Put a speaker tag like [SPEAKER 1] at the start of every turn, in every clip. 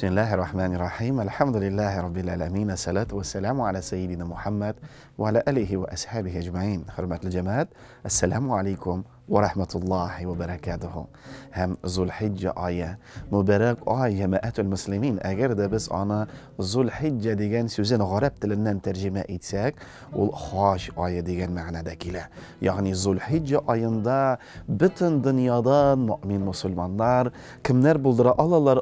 [SPEAKER 1] Bismillahirrahmanirrahim. Elhamdülillahi Rabbil alemin. Esselatu vesselamu ala seyyidina Muhammed ve ala alihi ve ashabihi ecmain. Hürmetli cemaat, Esselamu aleyküm ve rahmetullahi ve berekatuhu. Hem Zulhicce ayı, mübarek ay cemaatül muslimin. Eğer de biz ana Zulhicce degen sözün garip dilinden tercüme etsek, o hoş ayı degen manadakiler. Yani Zulhicce ayında bütün dünyadan mümin Müslümanlar kimler buldura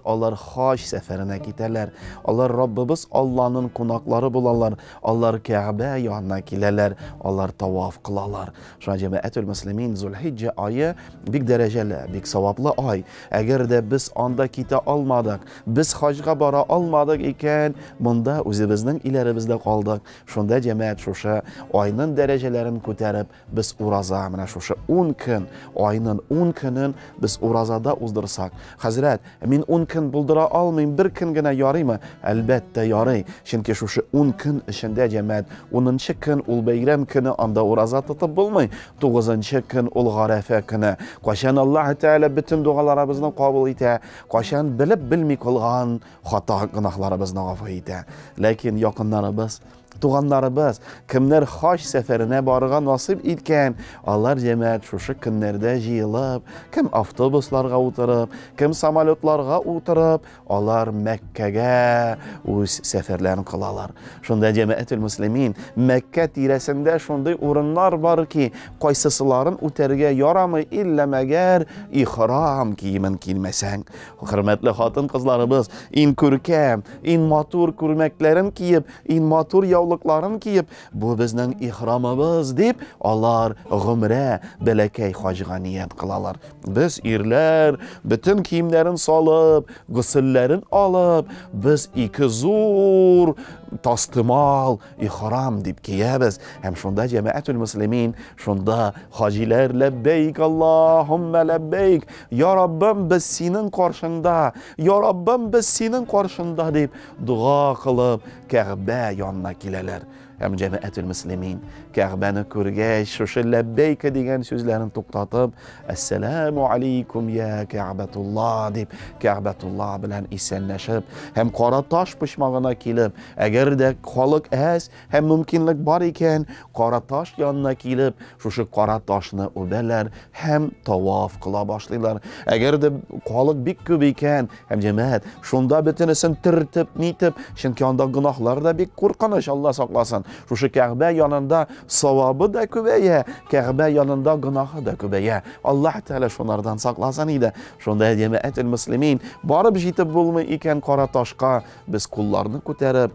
[SPEAKER 1] Allah hoş seferine giderler. Allah Rabbimiz Allah'ın konakları bularlar. Allah Kabe yanına giderler. Allah tavaf kılarlar. Şu an cemaatül muslimin Zulhicce ayı bir dereceli, bir sevaplı ay. Eğer de biz anda kita almadık, biz hacga bara almadık iken bunda özümüzün ilerimizde kaldık. Şunda cemaat şuşa ayının derecelerini kotarıp biz uraza, mana şuşa 10 gün, ayının 10 günün biz urazada uzdursak. Hazret, min 10 gün buldura almayayım, bir gün gene yarayma. Elbette yaray. Çünkü şuşa 10 gün içinde cemaat 10. gün ul bayram günü anda uraza tutup bulmayın. 9. gün ul garafe günü. Qaşan Allah Teala bütün dualarımızdan kabul ete. Qaşan bilip bilmey kılgan hata günahlarımızdan affı ete. Lakin yakınlarımız, tuğanlarımız kimler hoş seferine barığa nasip etken Allah cemaat şu günlerde jıyılıp kim avtobuslarga oturup kim samolyotlarga oturup onlar Mekke'ge öz seferlerini kılalar. Şunda cemaatül muslimin Mekke tiresinde şunday orunlar var ki qaysısıların öterge yaramı illa meger ihram kiyimin kiymesen. Hürmetli hatın kızlarımız in kürkem, in matur kürmeklerin kiyip, in matur yavlıkların kiyip bu bizning ihramımız deyip Allah gümre belekey hacıga niyet kılalar. Biz irler bütün kiyimlerin salıp, gısillerin alıp biz iki zur tastımal ihram deyip kiyemiz. Hem şunda cemaatül muslimin şunda haciler lebbeyk Allahümme lebbeyk ya Rabbim biz senin karşında ya Rabbim biz senin karşında deyip dua kılıp Kabe yanına giderler. Hem cemaatül muslimin Kabe'ni körgeç şu lebbeyk degen sözlerini to'xtatıp Esselamu aleyküm ya Ka'betullah deyip Ka'betullah bilen isenleşip hem qora taş pışmağına kelip eğer de qalık az hem mümkünlük var iken qora taş yanına kelip şu qora taşını öberler hem tavaf kıla başlaylar. Eğer de qalık bik köp iken hem cemaat şunda bitinisini tirtip nitip çünkü onda günahlar da bik korkunç Allah saklasın. Şu Kabe yanında savabı da köbeye, Kabe yanında günahı da köbeye. Allah Teala şunlardan saklasın idi. Şunda cemaatül muslimin barıp jitip bulmay iken qora taşqa biz kullarını ko'tarib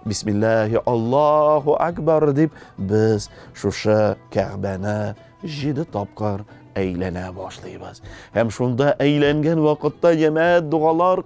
[SPEAKER 1] Bismillahi Allahu Akbar deyip biz şu Kabe'ni 7 tapqir eylene başlayız. Hem şunda eylengen vakitte cemaat dualar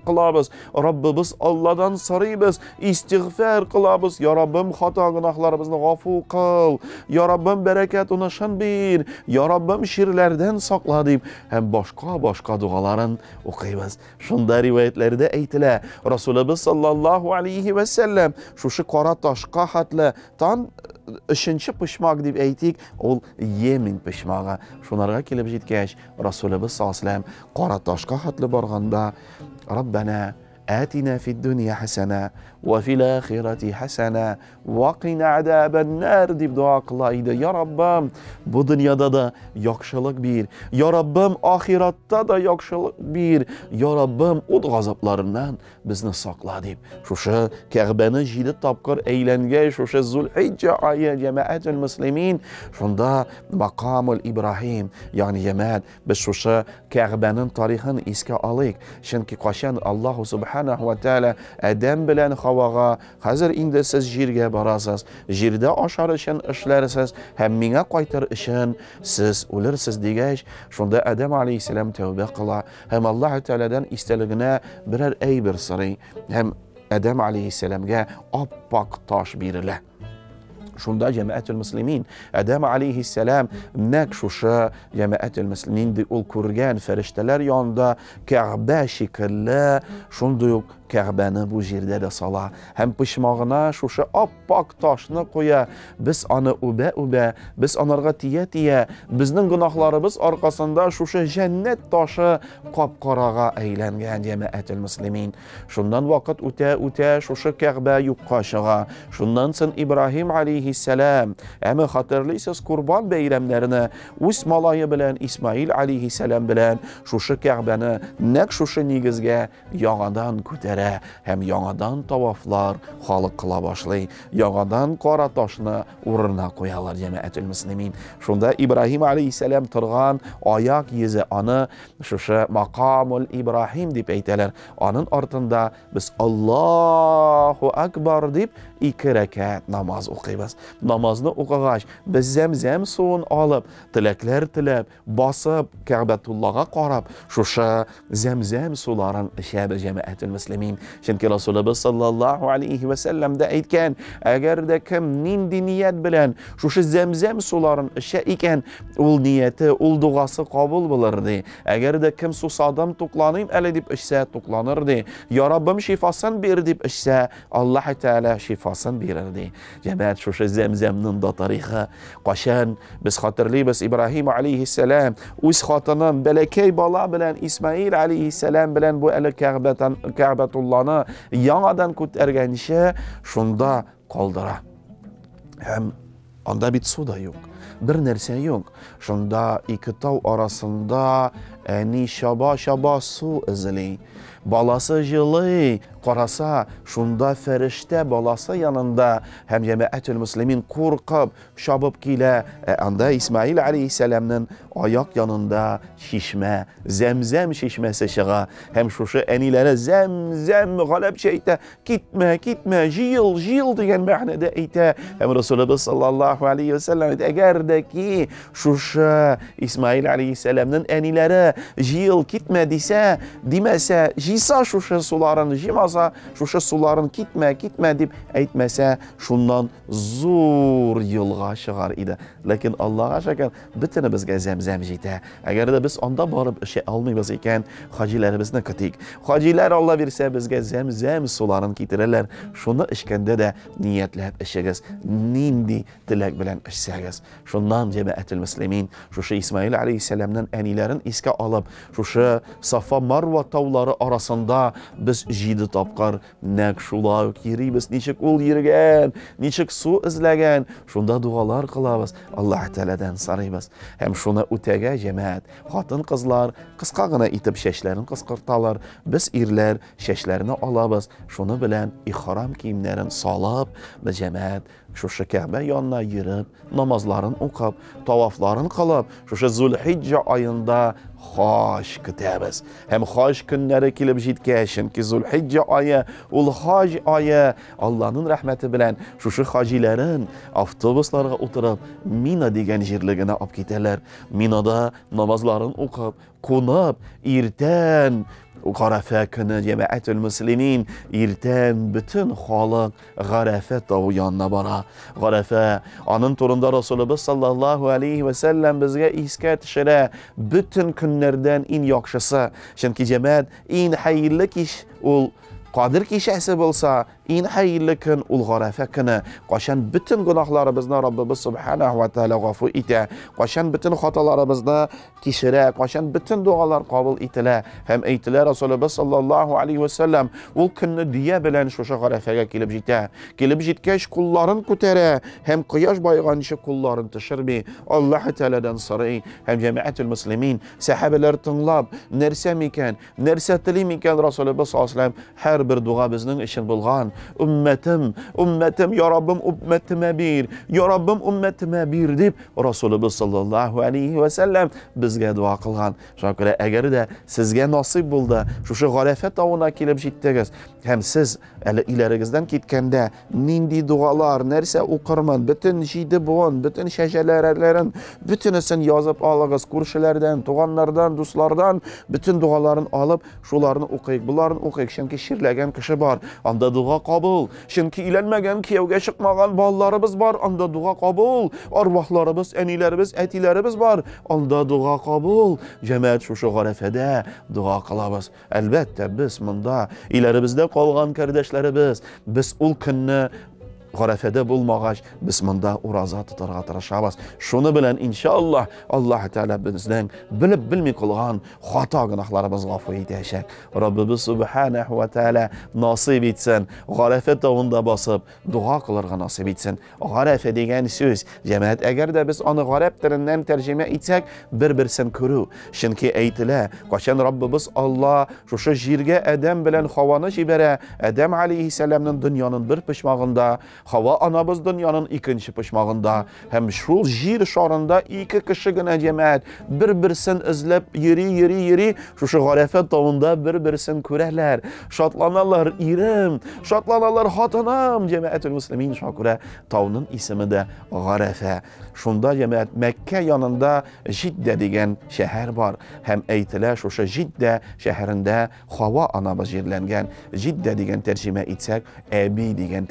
[SPEAKER 1] kılabız. Rabbimiz Allah'dan sarıyız. İstiğfar kılabız. Ya Rabbim hata günahlarımızı gafu kıl. Ya Rabbim bereketini şan bir. Ya Rabbim şirlerden sakla deyip hem başka duaların okuyuz. Şunda rivayetlerde eytile. Resulümüz sallallahu aleyhi ve sellem şu qora taşqa hatla tan üçüncü pışmak deyip eytik ol Yemin pışmağı. Şunlarga kelib jetkach Rasululloh sallallohu alayhi vasallam qora toshqa hatli borganda Rabbana آتنا في الدنيا حسنة وفي الآخرة حسنة وقنا عذاب النار deyip dua kılaydı. Ya Rabbim bu dünyada da yakşılık bir. Ya Rabbim ahirette da yakşılık bir. Ya Rabbim o gazaplarından bizni sakla deyip. Şu Kabe'ni 7 tapqir eylenge şu Zulhicce ayı cemaatül muslimin şunda Makamul İbrahim yani cemaat biz şu Kabe'nin tarihini eski alayık. Çünkü qaşan Allah Subhanahu ve Teala Adem bilen Havaga hazır indi siz jirge barasız. Jirde aşar için işlersiz. Hem mine qaytar için siz ölürsüz degech. Şunda Adem aleyhisselam tevbe kıla. Hem Allah Teala'dan isteligine birer bir sırrı. Hem Adem aleyhisselamga oppoq tosh berildi. Şunda cemaatül muslimin Adem aleyhisselam nakşuşa cemaatül muslimin de ol kurgan ferişteler yanında Kabe şekilli şunda Ka'bani bu yerda da sola, ham pishmog'ina shusha oppoq toshni qo'ya, biz ani uba, biz onarga tiya, bizning gunohlarimiz orqasida shusha jannat toshi qop-qoraga aylangan jamaatul muslimin. Shundan vaqt o'ta shusha Ka'ba yuqqashiga, shundan so'ng Ibrohim alayhissalom, ama xotirlaysiz Qurban bayramlarini o'z maloyi bilan Ismoil alayhissalom bilan shusha Ka'bani naq shusha negizga yong'adan ko'tara, ham yong'adan tavoflar xalq qila boshlaydi. Yong'adan qora toshni o'rniga qo'yalar jamaatul muslimin. Shunda Ibrohim alayhissalom turgan oyoq izi ani shusha maqomul Ibrohim deb aytadilar. Onun ortida biz Allohu akbar deb 2 rakat namoz o'qiymiz. Namozni o'qigach biz Zamzam suvini olib, tilaklar tilab, bosib Ka'batullahga qarab, shusha Zamzam suvlarini ishab jamaatul muslimin. Chunki Rasululloh sallallohu alayhi va sallamda aytgan, agarda kim nindi niyat bilan shusha Zamzam suvlarini isha ekan, ul niyati, ul duosi qabul bo'lardi. Agarda kim susadam to'qlanim ali deb ishsa to'qlanirdi. Ya Rabbim shifosan ber deb ishsa, Alloh taala shifosan berardi. Jamoat shusha Zamzamning da tarixi qachon biz xotirlaymiz. Ibrohim alayhissalom o'z xotinim balakay bola bilan Ismoil alayhissalom bilan bu ali Ka'batullahni yangadan ko'targanishi shunda qoldira. Ham onda bit suda yo'q, bir narsa yo'q. Shunda ikki tog' orasida ani shabo suv izli. Balası jili qarasa, shunda farishta balası yanında hem jamaatul muslimin qo'rqib shobib kela. Anda Ismoil alayhissalomning oyoq yanında shishma, Zamzam shishmasi shiga. Hem shusha anilari Zamzam g'alab ayta, ketma, jil degan ma'noda ayta. Hem Rasululloh sallallohu alayhi vasallam agardaki shusha Ismoil alayhissalomning anilari jil ketma demasa, jisa shusha sularni jimasa, shusha sularni ketma deb aytmasa, shundan zo'r yo'lga chiqar edi. Lekin Allohga shukr, bitini bizga Zamzam jeta. Agarda biz onda borib isha olmaymiz ekan, hojilarimizni kitik. Hojilar Alloh bersa bizga Zamzam sularini keltirarlar. Shuni ishkanda da niyatlab ishigiz, nindi tilak bilan ishsangiz. Shundan jamaatul muslimin shusha Ismoil alayhissalomning anilarini esga olib, shusha Safa Marva tog'lari orasida biz jidi topqar naqshular kiribbiz, nechik ul yirgan, nechik suv izlagan, shunda duolar qilamiz, Alloh taoladan so'raymiz. Ham shuni o'taga jamoat, xotin qizlar qisqagina itib shashlarini qisqirtalar, biz erlar shashlarini olamiz. Shuni bilan ihrom kiyimlarini solib, biz jamoat shusha Ka'ba yonına yurib, namozlarini o'qib, tavoflarini qilib, shusha Zulhijja oyida xosh kutamiz. Hem xosh kunlari kelib jetgan, ki Zulhijja oyi, ul hoj oyi, Allohning rahmati bilan shusha hojilarin avtobuslarga o'tirib Mina degan yerligini olib ketadilar. Minada namozlarini o'qib, qo'nib, ertan G'arafa kuni jamaatul muslimin ertan bütün xalq G'arafa tog'i yonina bora. G'arafa onun turunda Rasululloh sallallohu alayhi va sallam bizga esga tushira, bütün kunlardan eng yaxshisi. Chunki jamoat eng xayrli ish ul Qadir kechasi bo'lsa, eng xayrli kun ul G'arafa kuni. Qachon bütün gunohlarimizni Robbimiz subhanahu va taolo g'afur eta, qachon bütün xatolarimizni kechira, qachon bütün duolar qabul etila. Ham aytilar Rasululloh sallallohu alayhi va sallam ul kunni diya bilan shusha G'arafaga kelib jeta. Kelib jetgach qo'llarini ko'tara, ham quyosh boygancha qo'llarini tushirmay Alloh taoladan so'ray. Ham jamaatul muslimin sahabalar tinglab, narsa mikan, narsa tilimikan Rasululloh sallallohu alayhi va sallam bir duo bizning ishim bo'lgan. Ummatim, ya Rabbim ummatima bir, ya Rabbim ummatima bir deb Rasululloh sallallohu alayhi va sallam bizga duo qilgan. Shukr, agarda sizga nasib bo'ldi, shusha G'arafa tog'ina kelib jetdingiz, ham siz ilarigizdan ketganda nindi duolar, narsa o'qirman, bütün jidi bo'yin, bütün shajarlarlarin, bütünisini yozib olasiz, ko'rshilardan, tug'anlardan, do'stlardan bütün duolarini olib, shularni o'qiyik, bularni o'qiyik. Chunki shirlagan kishi bor, unda duo qabul. Chunki ilanmagan, kuyovga chiqmagan bolalarimiz bor, unda duo qabul. Arvohlarimiz, anilarimiz, atilarimiz bor, unda duo qabul. Jamoat shu g'arafada duo qilamiz. Albatta biz bunda ilarimizda qolgan qardoshlarimiz, biz ul kunni g'arafada bo'lmag'ach biz bunda roza tutarga tirishamiz. Shuni bilan inshaalloh Alloh taolo bizdan bilib bilmay qilgan xato gunohlarimizni g'afur etaylik. Robbimiz subhanahu va taolo nasib etsin, g'arafa tog'ida bosib duo qilarga nasib etsin. G'arafa degan so'z, jamoat, agarda biz uni g'arab tilidan tarjima etsak, bir-birsin ko'ru. Chunki aytilar, qachon Robbimiz Alloh shu yerga Adam bilan Havoni jibara, Adam alayhissalomning dunyoning bir pishmog'ida, Hava anamız dünyanın ikinci pişmağında, hem şu jir şarında iki kişigina cemaat bir-birsin izlep yeri şu g'arafat tağında bir-birsin ko'rarlar, şatlanarlar irim, şatlanarlar xotinam. Cemaatül Müslümin şakura tağının ismi de G'arafa. Şunda cemaat Mekke yanında Cidde degan şehir var. Hem aytilar şu Cidde şehrinde Hava anamız yerlengen. Cidde degan tercüme etsek, Abi degan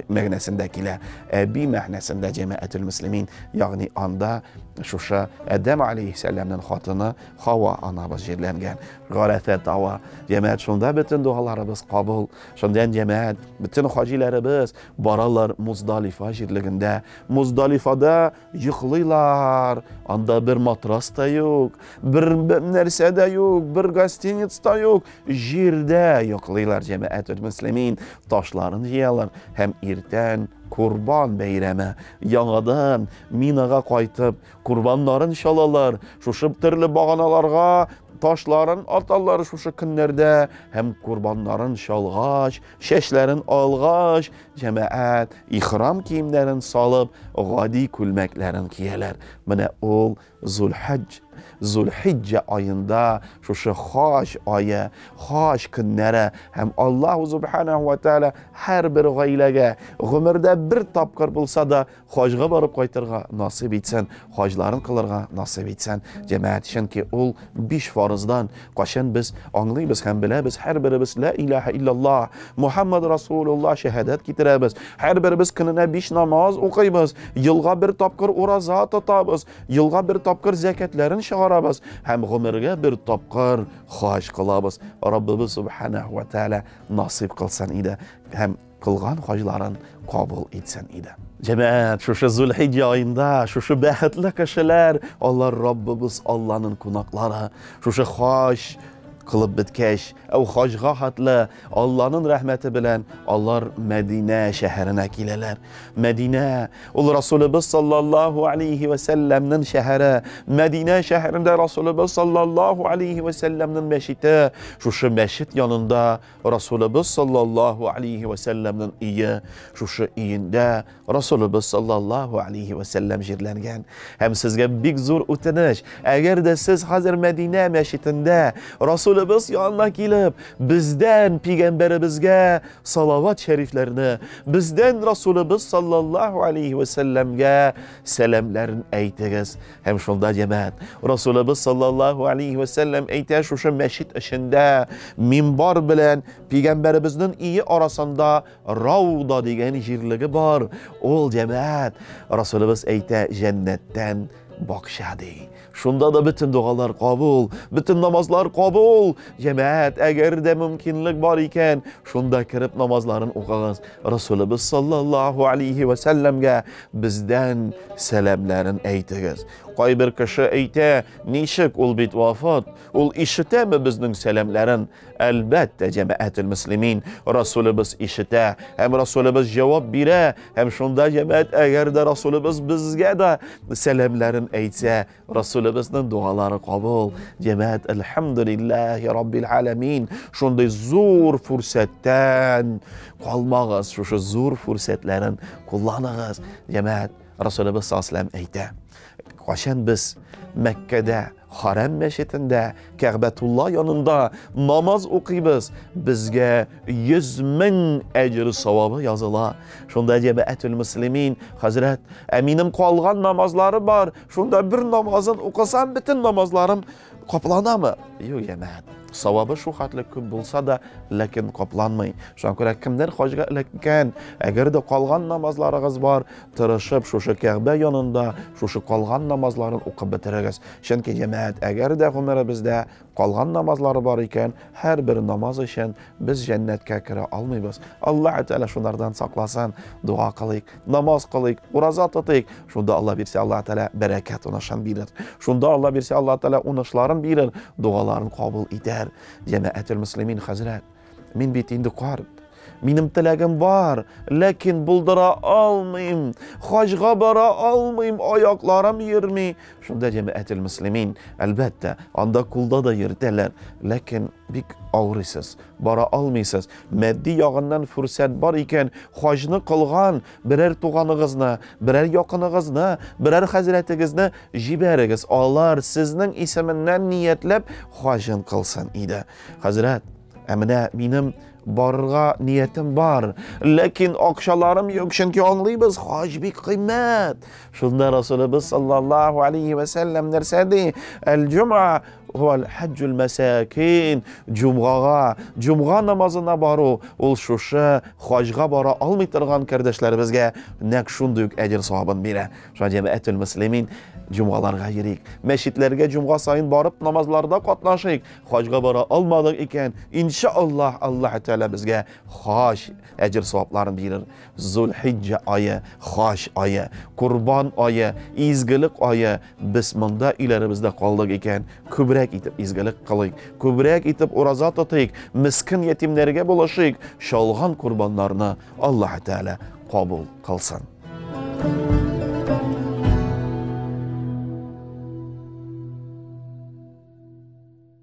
[SPEAKER 1] ma'nosindagilar, Abi ma'nosida Cemaatül Müslümin, ya'ni anda şuşa Adam alayhissalomning xotini Hava anamız yerlengen. G'arafa tağı. Cemaat şunda bütün dualarımız qabul. Şundan cemaat bütün hojilarimiz baralar Muzdalifa yerliginde. Muzdalifada yıqlaylar. Anda bir matras da yok, bir narsa da yok, bir gostinits da yok. Yerda yıqlaylar Cemaatül Müslümin. Taşlarını yiyorlar. Hem irten Kurban bayrami yangadan Minaga qaytib kurbanların şalalar. Şu türlü bağanalarga taşların atarlar şu kunlarda. Hem kurbanların şalğaç, şeşlerin alğaç, cemaat ihram kiyimlerin salıp gadi kulmaklerin kiyeler. Mana ol Zulhicce ayında şu xoş ayı, xoş günlere hem Allah subhanahu ve taala her bir g'aylaga ömürde bir tapkır bulsa da xoşga barıp qaytırga nasip etsin, xoşların kılırga nasip etsin. Cemaat ki ol 5 farzdan qaşan biz anlayız hem bilamiz, her birimiz la ilahe illallah Muhammed Rasulullah şehadet getiramiz. Her birimiz gününe 5 namaz okuymiz, yılga bir tapkır oraza tutabız, yılga bir tapkır zekatların шығарабыз, hem ömürge bir tapkır xoş qılabız. Rabbimiz subhanahu ve taala nasip kılsan idi, hem kılgan xoşların qabul etsin idi. Cemaat şu Zulhicce ayında şu baxtli kişiler, Allah Rabbimiz Allah'ın konakları, şu xoş qılıb bitkeş, o xoşga hatlı Allah'ın rahmeti bilen Allah Medine şehrine kileler. Medine, ol Resulümüz sallallahu aleyhi ve sellem'nin şehri. Medine şehrinde Resulümüz sallallahu aleyhi ve sellem'nin meşiti. Şu meşit yanında Resulümüz sallallahu aleyhi ve sellem'nin iyi. Şu iyinde Resulümüz sallallahu aleyhi ve sellem jirlengen. Hem sizge big zor o'tinish. Eğer de siz hazır Medine meşitinde Resulümüz yanına gelip bizden peygamberimizge salavat şeriflerini, bizden Resulümüz sallallahu aleyhi ve sellem'ge selamlarını aytınız. Hem şunda cemaat Resulümüz sallallahu aleyhi ve sellem aytar şu meşit işinde minbar bilen peygamberimizin iyi arasında Ravda degan yerligi bor. Ol cemaat Resulümüz aytar cennetten bakşadı. Şunda da bütün dualar qabul, bütün namazlar qabul. Cemaat, eğer de mümkünlük var iken, şunda kirib namazların o'qig'iz. Resulümüz sallallahu aleyhi ve sellem'ge bizden selamlarını aytınız. Qoy bir kishi ayta, neshik ul bit vafot, ul eshitami bizning selamlarin? Albatta Cemaatül Müslümin, Resulümüz eshita, hem Resulümüz javob bera, hem shunda cemaat eğer de Resulümüz bizga da selamlarini aytsa, Resulümüzning dualari qabul. Cemaat elhamdülillahi Rabbil alamin. Shunday zo'r fursatdan qolmag'iz, şu zo'r fursatlarini qo'llanig'iz. Cemaat Resulümüz sallallohu alayhi vasallam ayta, qachon biz Mekke'de Haram meşitinde, Ka'betullah yanında namaz okuyuz, bizge 100.000 ecri savabı yazıla. Şunda Cemaatül Müslümin, Hazret, eminim qalğan namazları var. Şunda bir namazın okusam bütün namazlarım qoplanamı? Yo'q cemaat. Savabı şu hatlı köp bulsa da lakin qoplanmay. Şuna görə kimdir hajga ilakkan, agar da qolgan namazlarınız var, tırışıp şu Ka'ba yanında şu qolgan namazlarını o'qib bitirasiz. Chunki jamoat agar da umra bizda qolgan namazlari bor ekan, har bir namoz uchun biz jannatga kira olmaymiz. Alloh taolo shunlardan saqlasin. Duo qilaylik, namoz qilaylik, roza tutaylik. Shunda Alloh bersa Alloh taolo barakatini shan berar. Shunda Alloh bersa Alloh taolo unishlarini berar, duolarini qabul etar. Jamaatul muslimin hazrat, men betindi qor. Benim tilagim var, lakin buldura almayım, hajga bara almayım, ayaklarım yirmi. Şunda cemaatil muslimin, elbette, anda kulda da yirdiler, lakin bik ağrısız, bara almaysız. Maddi yağından fırsat var iken, hajını kılgan, birer tuğanıgızını, birer yakınıgızını, birer hazretigizni jiberigiz. Allah sizning isminden niyetlep, hajın kılsın idi. Hazret, emine benim barırga niyetim var. Lakin akşalarım yok. Çünkü anlayız haj bir kıymet. Şunda Resulümüz sallallahu aleyhi ve sellem dersedi. El-cum'a huvel haccul mesakin. Cum'a namazına baru. Ol şuşa hajga bara almaytırgan kardeşlerimizge nek şunduk ecir sahabın bire. Şu cemaatül muslimin Cum'alarga yirik. Meşitlerge Cum'a sayın barıp namazlarda katlaşıyık. Hajga bara almadık iken inşallah Allah Teala bizge haş ecir savaplarını verir. Zulhicce ayı, haş ayı, kurban ayı, izgilik ayı. Bismillah ilerimizde kaldık iken kübrek itip izgilik kılayık. Kübrek itip oraza tutayık. Miskin yetimlerge bulaşıyık. Şalgan kurbanlarını Allah Teala kabul kılsın.